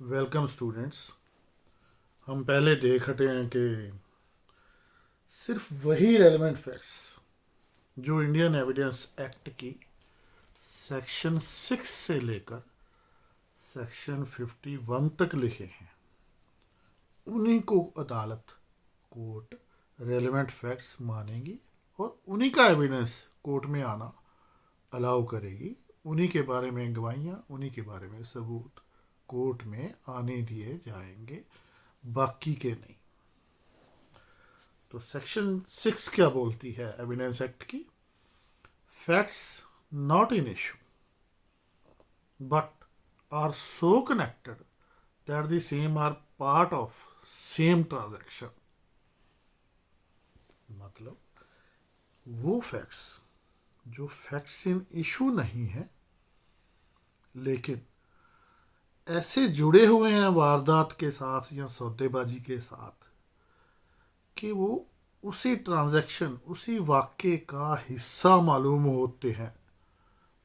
Welcome students. हम पहले देख हटे हैं कि सिर्फ वही रेलेवेंट फैक्ट्स जो इंडियन एविडेंस एक्ट की सेक्शन 6 से लेकर सेक्शन 51 तक लिखे हैं, उन्हीं को अदालत कोर्ट रेलेवेंट फैक्ट्स मानेगी और उन्हीं का एविडेंस कोर्ट में आना अलाउ करेगी। उन्हीं के बारे में गवाहियाँ, उन्हीं के बारे में सबूत कोर्ट में आने दिए जाएंगे, बाकी के नहीं। तो सेक्शन 6 क्या बोलती है एविडेंस एक्ट की? Facts not in issue but are so connected that the same are part of same transaction. मतलब वो फैक्ट्स जो फैक्ट्स इन इशू नहीं है लेकिन ऐसे जुड़े हुए हैं वारदात के साथ या सौदेबाजी के साथ कि वो उसी ट्रांजैक्शन, उसी वाक्य का हिस्सा मालूम होते हैं,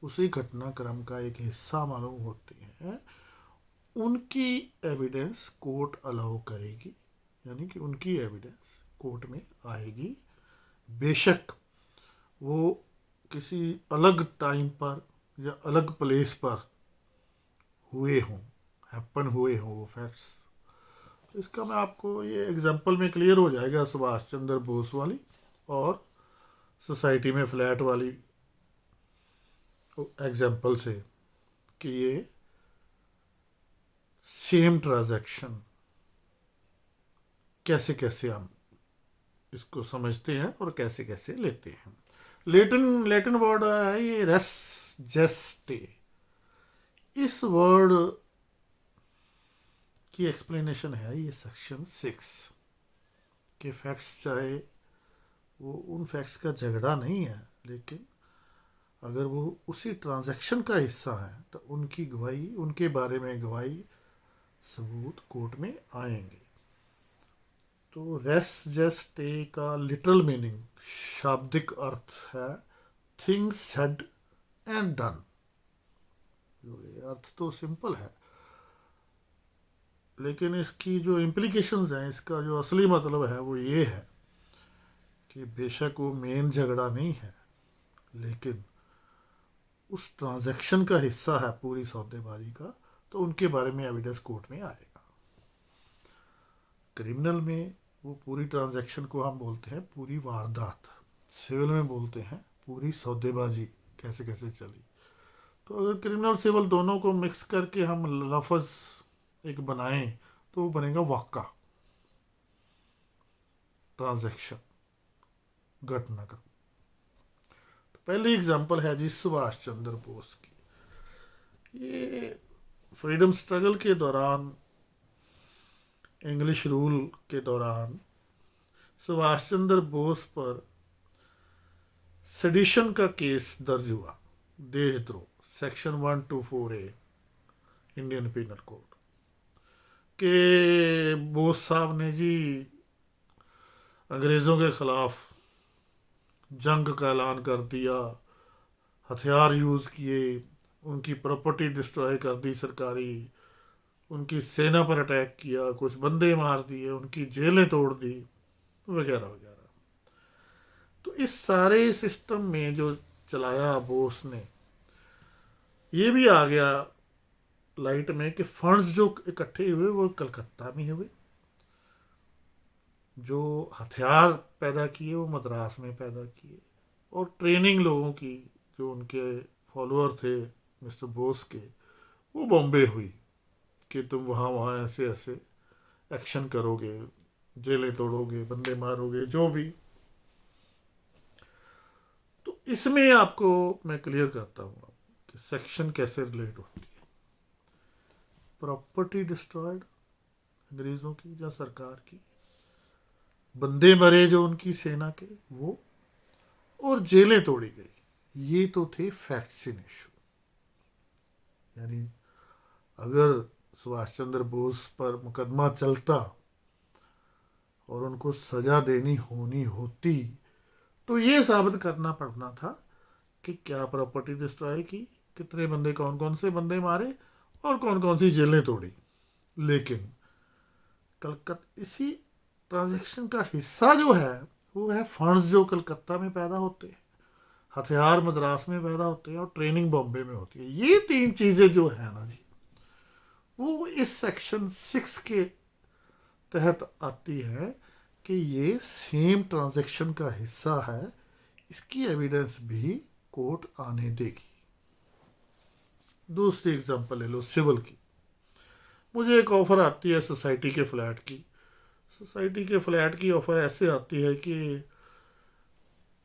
उसी घटनाक्रम का एक हिस्सा मालूम होते हैं, उनकी एविडेंस कोर्ट अलाउ करेगी। यानी कि उनकी एविडेंस कोर्ट में आएगी, बेशक वो किसी अलग टाइम पर या अलग प्लेस पर हुए हों, हैपन हुए हों वो फैक्ट्स। तो इसका मैं आपको ये एग्जांपल में क्लियर हो जाएगा सुभाष चंद्र बोस वाली और सोसाइटी में फ्लैट वाली एग्जांपल से कि ये सेम ट्रांजैक्शन कैसे कैसे हम इसको समझते हैं और कैसे कैसे लेते हैं। लैटिन लैटिन वर्ड है ये रेस जेस्टे। इस वर्ड की एक्सप्लेनेशन है ये सेक्शन 6 के फैक्ट्स, चाहे वो उन फैक्ट्स का झगड़ा नहीं है लेकिन अगर वो उसी ट्रांजैक्शन का हिस्सा है तो उनकी गवाही, उनके बारे में गवाही, सबूत कोर्ट में आएंगे। तो रेस जेस्टे का लिटरल मीनिंग, शाब्दिक अर्थ है थिंग्स सेड एंड डन। अर्थ तो सिंपल है लेकिन इसकी जो इम्प्लीकेशंस हैं, इसका जो असली मतलब है वो ये है कि बेशक वो मेन झगड़ा नहीं है लेकिन उस ट्रांजैक्शन का हिस्सा है पूरी सौदेबाजी का, तो उनके बारे में एविडेंस कोर्ट में आएगा। क्रिमिनल में वो पूरी ट्रांजैक्शन को हम बोलते हैं पूरी वारदात, सिविल में बोलते हैं पूरी सौदेबाजी कैसे कैसे चली। तो अगर क्रिमिनल सिविल दोनों को मिक्स करके हम लफ्ज़ एक बनाएं तो वो बनेगा वाक़ा, ट्रांजैक्शन, घटनाक्रम। तो पहली एग्जांपल है जी सुभाष चंद्र बोस की। ये फ्रीडम स्ट्रगल के दौरान, इंग्लिश रूल के दौरान सुभाष चंद्र बोस पर सेडिशन का केस दर्ज हुआ, देशद्रोह, section 124A Indian penal code के बोस साहब ने जी अंग्रेज़ों के ख़िलाफ़ जंग का ऐलान कर दिया, हथियार यूज़ किए, उनकी प्रॉपर्टी डिस्ट्रॉय कर दी सरकारी, उनकी सेना पर अटैक किया, कुछ बंदे मार दिए, उनकी जेलें तोड़ दी, वगैरह वगैरह। तो इस सारे सिस्टम में जो चलाया बोस ने, ये भी आ गया लाइट में कि फंड्स जो इकट्ठे हुए वो कलकत्ता में हुए, जो हथियार पैदा किए वो मद्रास में पैदा किए, और ट्रेनिंग लोगों की जो उनके फॉलोअर थे मिस्टर बोस के, वो बॉम्बे हुई कि तुम वहाँ वहाँ ऐसे ऐसे एक्शन करोगे, जेलें तोड़ोगे, बंदे मारोगे, जो भी। तो इसमें आपको मैं क्लियर करता हूँ कि सेक्शन कैसे रिलेट होती है। प्रॉपर्टी डिस्ट्रॉयड अंग्रेज़ों की या सरकार की, बंदे मरे जो उनकी सेना के वो, और जेलें तोड़ी गई, ये तो थे फैक्ट्स इन इशू। यानी अगर सुभाष चंद्र बोस पर मुकदमा चलता और उनको सजा देनी होनी होती तो ये साबित करना पड़ना था कि क्या प्रॉपर्टी डिस्ट्रॉय की, कितने बंदे, कौन कौन से बंदे मारे और कौन कौन सी जेलें तोड़ी। लेकिन कलकत्ता इसी ट्रांजैक्शन का हिस्सा जो है वो है फंड्स जो कलकत्ता में पैदा होते हैं, हथियार मद्रास में पैदा होते हैं और ट्रेनिंग बॉम्बे में होती है। ये तीन चीज़ें जो है ना जी, वो इस सेक्शन 6 के तहत आती है कि ये सेम ट्रांजैक्शन का हिस्सा है, इसकी एविडेंस भी कोर्ट आने देगी। दूसरी एग्जांपल ले लो सिविल की। मुझे एक ऑफर आती है सोसाइटी के फ्लैट की। सोसाइटी के फ्लैट की ऑफर ऐसे आती है कि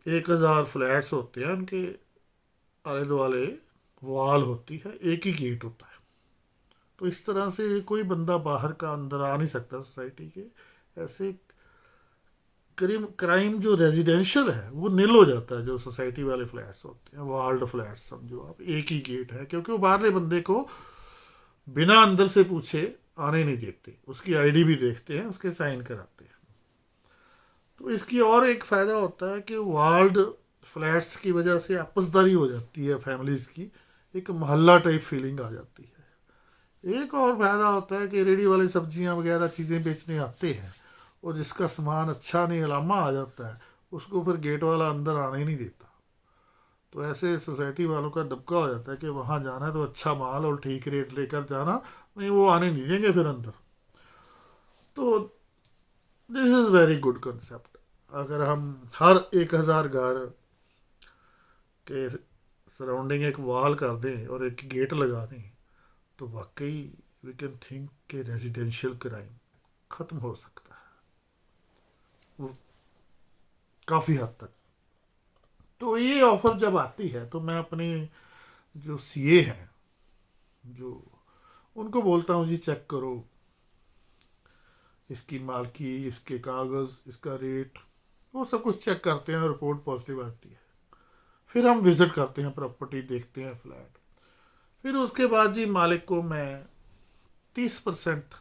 1000 फ्लैट्स होते हैं, उनके आले दुआले वाल होती है, एक ही गेट होता है। तो इस तरह से कोई बंदा बाहर का अंदर आ नहीं सकता सोसाइटी के। ऐसे क्राइम जो रेजिडेंशियल है वो नील हो जाता है। जो सोसाइटी वाले फ्लैट्स होते हैं, वाल्ड फ्लैट्स समझो आप, एक ही गेट है, क्योंकि वो बाहरले बंदे को बिना अंदर से पूछे आने नहीं देते, उसकी आईडी भी देखते हैं, उसके साइन कराते हैं। तो इसकी और एक फ़ायदा होता है कि वाल्ड फ्लैट्स की वजह से आपसदारी हो जाती है फैमिलीज़ की, एक मोहल्ला टाइप फीलिंग आ जाती है। एक और फ़ायदा होता है कि रेडी वाले सब्जियां वगैरह चीज़ें बेचने आते हैं और जिसका सामान अच्छा नहीं लामा आ जाता है, उसको फिर गेट वाला अंदर आने ही नहीं देता। तो ऐसे सोसाइटी वालों का दबका हो जाता है कि वहाँ जाना है तो अच्छा माल और ठीक रेट लेकर जाना, नहीं वो आने नहीं देंगे फिर अंदर। तो this is very good concept. अगर हम हर 1000 घर के सराउंडिंग एक वॉल कर दें और एक गेट लगा दें, तो वाकई वी कैन थिंक कि रेजिडेंशियल क्राइम ख़त्म हो सकता है वो काफ़ी हद तक। तो ये ऑफर जब आती है तो मैं अपने जो सीए हैं, जो उनको बोलता हूँ जी चेक करो इसकी मालकी, इसके कागज़, इसका रेट, वो सब कुछ चेक करते हैं, रिपोर्ट पॉजिटिव आती है। फिर हम विज़िट करते हैं प्रॉपर्टी, देखते हैं फ्लैट। फिर उसके बाद जी मालिक को मैं 30%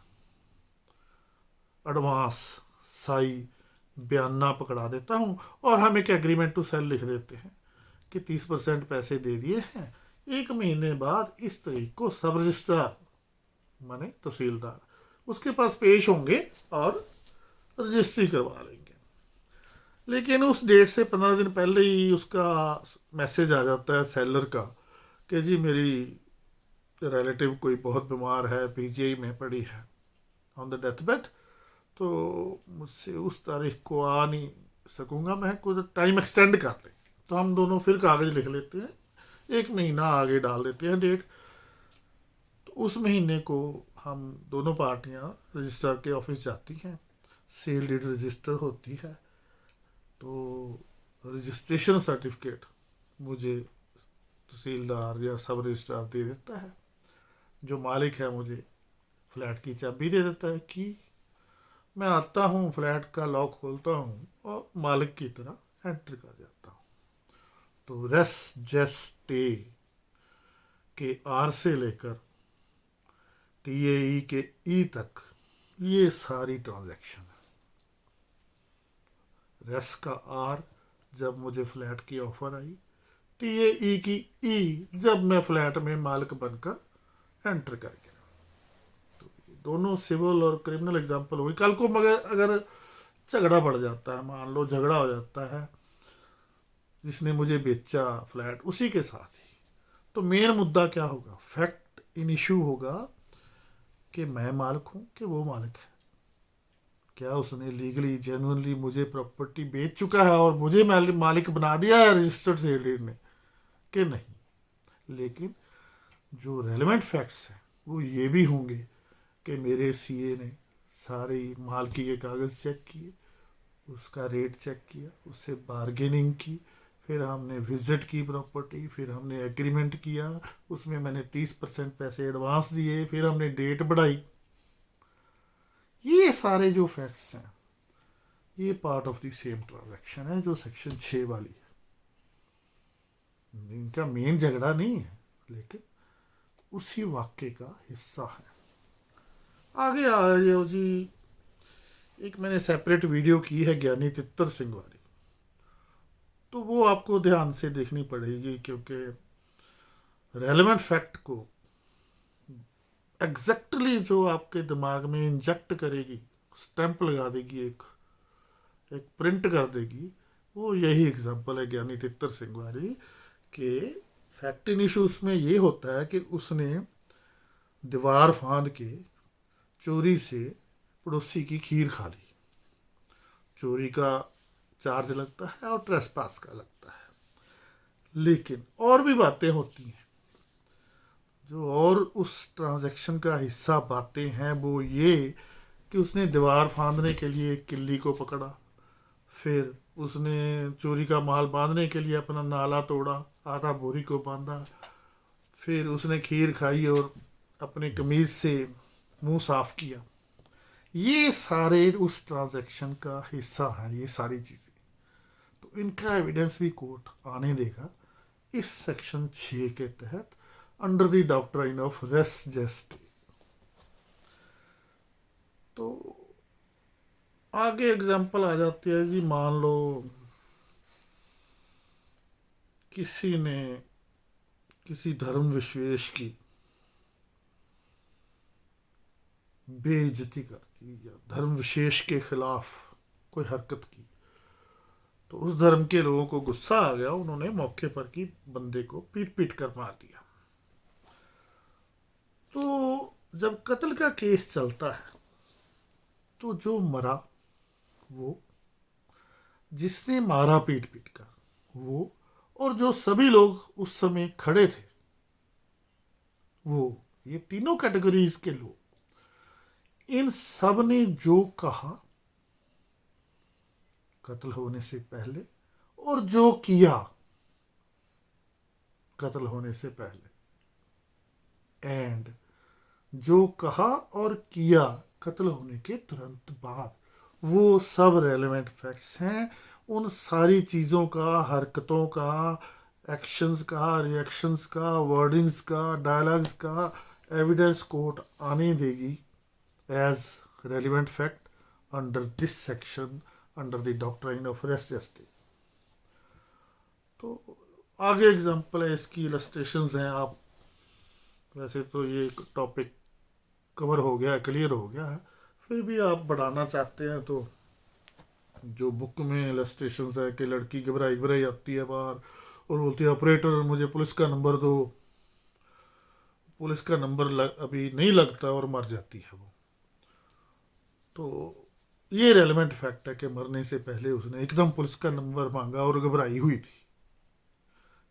एडवांस साई बयाना पकड़ा देता हूँ और हम एक एग्रीमेंट टू सेल लिख देते हैं कि 30% पैसे दे दिए हैं, 1 महीने बाद इस तारीख को सब रजिस्ट्रार माने तहसीलदार उसके पास पेश होंगे और रजिस्ट्री करवा लेंगे। लेकिन उस डेट से 15 दिन पहले ही उसका मैसेज आ जाता है सेलर का कि जी मेरी रिलेटिव कोई बहुत बीमार है, पीजीआई में पड़ी है ऑन द डेथ बेड, तो मुझसे उस तारीख को आ नहीं सकूँगा, मैं कुछ टाइम एक्सटेंड कर लें। तो हम दोनों फिर कागज़ लिख लेते हैं, 1 महीना आगे डाल देते हैं डेट। तो उस महीने को हम दोनों पार्टियां रजिस्ट्रार के ऑफिस जाती हैं, सेल डीड रजिस्टर होती है, तो रजिस्ट्रेशन सर्टिफिकेट मुझे तहसीलदार या सब रजिस्ट्रार दे देता है। जो मालिक है मुझे फ्लैट की चाबी दे देता है कि मैं आता हूँ, फ्लैट का लॉक खोलता हूँ और मालिक की तरह एंटर कर जाता हूँ। तो रेस जेस टे के आर से लेकर टीएई के ई तक ये सारी ट्रांजैक्शन है। रेस का आर जब मुझे फ्लैट की ऑफर आई, टीएई की ई जब मैं फ्लैट में मालिक बनकर एंटर कर गया। तो दोनों सिविल और क्रिमिनल एग्जाम्पल हुई। कल को मगर अगर झगड़ा बढ़ जाता है, मान लो झगड़ा हो जाता है जिसने मुझे बेचा फ्लैट उसी के साथ ही, तो मेन मुद्दा क्या होगा, फैक्ट इन इशू होगा कि मैं मालिक हूं कि वो मालिक है। क्या उसने लीगली जेन्युइनली मुझे प्रॉपर्टी बेच चुका है और मुझे मालिक बना दिया है रजिस्टर्ड सेल डीड ने कि नहीं। लेकिन जो रेलेवेंट फैक्ट्स हैं वो ये भी होंगे कि मेरे सीए ने सारे मालकी के कागज़ चेक किए, उसका रेट चेक किया, उससे बार्गेनिंग की, फिर हमने विजिट की प्रॉपर्टी, फिर हमने एग्रीमेंट किया, उसमें मैंने 30% पैसे एडवांस दिए, फिर हमने डेट बढ़ाई। ये सारे जो फैक्ट्स हैं ये part of the same transaction है जो सेक्शन 6 वाली है। इनका मेन झगड़ा नहीं है लेकिन उसी वाक्य का हिस्सा है। आगे आ जाओ जी, एक मैंने सेपरेट वीडियो की है ज्ञानी तितर सिंह वाली, तो वो आपको ध्यान से देखनी पड़ेगी क्योंकि रेलेवेंट फैक्ट को एग्जैक्टली जो आपके दिमाग में इंजेक्ट करेगी, स्टैंप लगा देगी, एक एक प्रिंट कर देगी, वो यही एग्जांपल है ज्ञानी तितर सिंह वाली कि फैक्ट इन इशूज में ये होता है कि उसने दीवार फांद के चोरी से पड़ोसी की खीर खा ली। चोरी का चार्ज लगता है और ट्रेसपास का लगता है, लेकिन और भी बातें होती हैं जो और उस ट्रांजैक्शन का हिस्सा बातें हैं, वो ये कि उसने दीवार फांदने के लिए एक किल्ली को पकड़ा, फिर उसने चोरी का माल बांधने के लिए अपना नाला तोड़ा, आधा बोरी को बांधा, फिर उसने खीर खाई और अपने कमीज से मुंह साफ किया। ये सारे उस ट्रांजैक्शन का हिस्सा है, ये सारी चीज़ें। तो इनका एविडेंस भी कोर्ट आने देगा इस सेक्शन 6 के तहत, under the doctrine of res gestae. तो आगे एग्जांपल आ जाती है जी, मान लो किसी ने किसी धर्म विशेष की बेइज्जती कर दी या धर्म विशेष के खिलाफ कोई हरकत की, तो उस धर्म के लोगों को गुस्सा आ गया, उन्होंने मौके पर की बंदे को पीट पीट कर मार दिया। तो जब कत्ल का केस चलता है तो जो मरा वो, जिसने मारा पीट पीट कर वो, और जो सभी लोग उस समय खड़े थे वो, ये तीनों कैटेगरीज के लोग, इन सब ने जो कहा कत्ल होने से पहले और जो किया कत्ल होने से पहले, एंड जो कहा और किया कत्ल होने के तुरंत बाद, वो सब रेलेवेंट फैक्ट्स हैं। उन सारी चीज़ों का, हरकतों का, एक्शंस का, रिएक्शंस का, वर्डिंग्स का, डायलॉग्स का एविडेंस कोर्ट आने देगी as relevant fact under this section, under the doctrine of res gestae. तो आगे एग्जांपल है, इसकी इलस्ट्रेशंस हैं। आप वैसे तो ये टॉपिक कवर हो गया है, क्लियर हो गया है, फिर भी आप बढ़ाना चाहते हैं तो जो बुक में इलस्ट्रेशंस है कि लड़की घबराई घबराई आती है बाहर और बोलती है ऑपरेटर मुझे पुलिस का नंबर दो, पुलिस का नंबर अभी नहीं लगता और मर जाती है वो। तो ये रेलेवेंट फैक्ट है कि मरने से पहले उसने एकदम पुलिस का नंबर मांगा और घबराई हुई थी,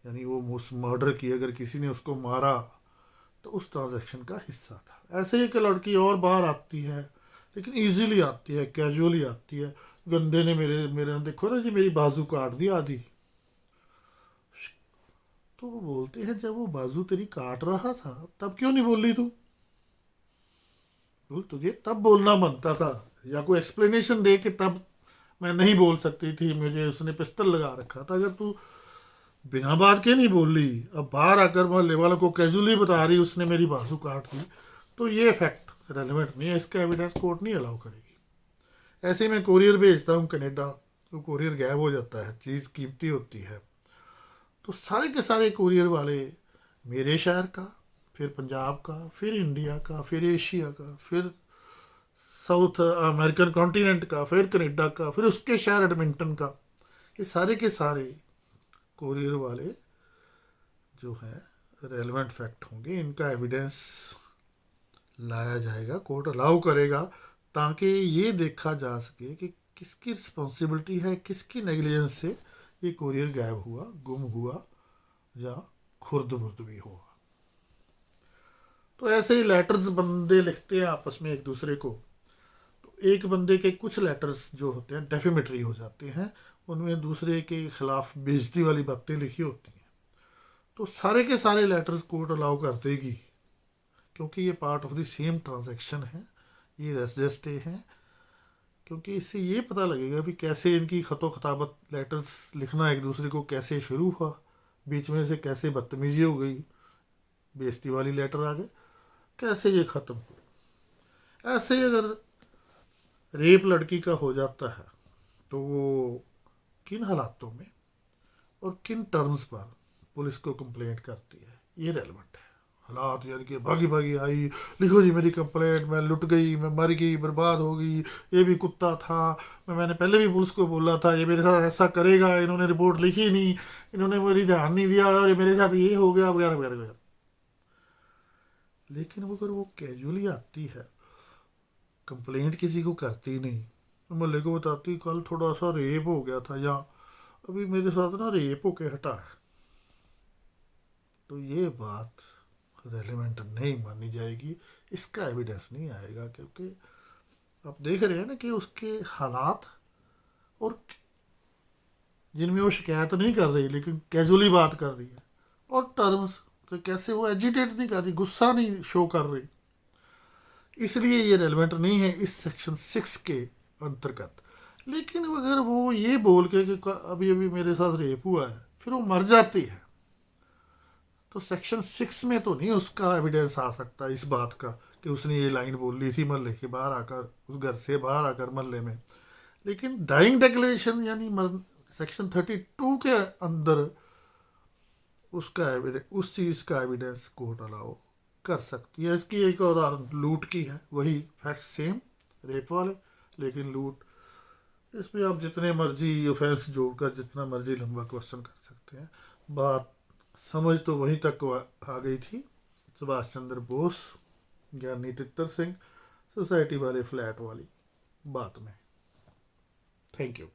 यानी वो उस मर्डर की, अगर किसी ने उसको मारा तो उस ट्रांजैक्शन का हिस्सा था। ऐसे ही एक लड़की और बाहर आती है, लेकिन इजीली आती है, कैजुअली आती है, गंदे ने मेरे मेरे देखो ना जी मेरी बाजू काट दी आधी। तो वो बोलते हैं जब वो बाजू तेरी काट रहा था तब क्यों नहीं बोली तू? बोल तुझे तब बोलना बनता था, या कोई एक्सप्लेनेशन दे कि तब मैं नहीं बोल सकती थी, मुझे उसने पिस्टल लगा रखा था। अगर तू बिना बात के नहीं बोल ली, अब बाहर आकर मोहल्ले वालों को कैजुअली बता रही उसने मेरी बाजू काट दी, तो ये फैक्ट रेलिवेंट नहीं है, इसका एविडेंस कोर्ट नहीं अलाउ करेगी। ऐसे ही मैं कोरियर भेजता हूँ कनेडा, तो कोरियर गायब हो जाता है, चीज़ कीमती होती है, तो सारे के सारे कोरियर वाले मेरे शहर का, फिर पंजाब का, फिर इंडिया का, फिर एशिया का, फिर साउथ अमेरिकन कॉन्टिनेंट का, फिर कनेडा का, फिर उसके शहर एडमिंटन का, ये सारे के सारे कोरियर वाले जो है रेलेवेंट फैक्ट होंगे, इनका एविडेंस लाया जाएगा, कोर्ट अलाउ करेगा, ताकि ये देखा जा सके कि किसकी रिस्पॉन्सिबिलिटी है, किसकी नेग्लिजेंस से ये कोरियर गायब हुआ, गुम हुआ या खुर्द बुर्द भी हुआ। तो ऐसे ही लेटर्स बंदे लिखते हैं आपस में एक दूसरे को, तो एक बंदे के कुछ लेटर्स जो होते हैं डेफेमेटरी हो जाते हैं, उनमें दूसरे के खिलाफ बेइज्जती वाली बातें लिखी होती हैं, तो सारे के सारे लेटर्स कोर्ट अलाउ कर देगी, क्योंकि ये part of the same transaction है, ये रेसजेस्टे हैं। क्योंकि इससे ये पता लगेगा भी कैसे इनकी खतो खताबत लेटर्स लिखना एक दूसरे को कैसे शुरू हुआ, बीच में से कैसे बदतमीजी हो गई, बेइज्जती वाली लेटर आ गए, कैसे ये ख़त्म हुआ। ऐसे ही अगर रेप लड़की का हो जाता है तो वो किन हालातों में और किन टर्म्स पर पुलिस को कंप्लेंट करती है, ये रेलेवेंट है। हालात यानी कि भागी भागी आई, लिखो जी मेरी कंप्लेंट, मैं लुट गई, मैं मर गई, बर्बाद हो गई, ये भी कुत्ता था, मैंने पहले भी पुलिस को बोला था ये मेरे साथ ऐसा करेगा, इन्होंने रिपोर्ट लिखी नहीं, इन्होंने मेरी ध्यान नहीं दिया और ये मेरे साथ ये हो गया वगैरह वगैरह वगैरह। लेकिन अगर वो कैजुअली आती है, कंप्लेंट किसी को करती नहीं, मोहल्ले को बताती कल थोड़ा सा रेप हो गया था, या अभी मेरे साथ ना रेप होके हटा है, तो ये बात रेलिवेंट नहीं मानी जाएगी, इसका एविडेंस नहीं आएगा, क्योंकि आप देख रहे हैं ना कि उसके हालात, और जिनमें वो शिकायत नहीं कर रही लेकिन कैजुअली बात कर रही है, और टर्म्स कि कैसे वो एजिटेट नहीं कर रही, गुस्सा नहीं शो कर रही, इसलिए ये रेलिवेंट नहीं है इस सेक्शन 6 के अंतर्गत। लेकिन अगर वो ये बोल के कि अभी अभी मेरे साथ रेप हुआ है, फिर वो मर जाती है, तो सेक्शन 6 में तो नहीं उसका एविडेंस आ सकता इस बात का कि उसने ये लाइन बोल ली थी मोहल्ले के बाहर आकर, उस घर से बाहर आकर मोहल्ले में। लेकिन डाइंग डिक्लेरेशन यानी सेक्शन 32 के अंदर उसका एविडेंस, उस चीज़ का एविडेंस कोर्ट अलाउ कर सकती है। इसकी एक उदाहरण लूट की है, वही फैक्ट सेम रेप वाले, लेकिन लूट, इसमें आप जितने मर्जी ऑफेंस जोड़कर जितना मर्जी लंबा क्वेश्चन कर सकते हैं, बात समझ तो वहीं तक आ गई थी। सुभाष चंद्र बोस, ज्ञानी तितर सिंह, सोसाइटी वाले फ्लैट वाली बात में। Thank you.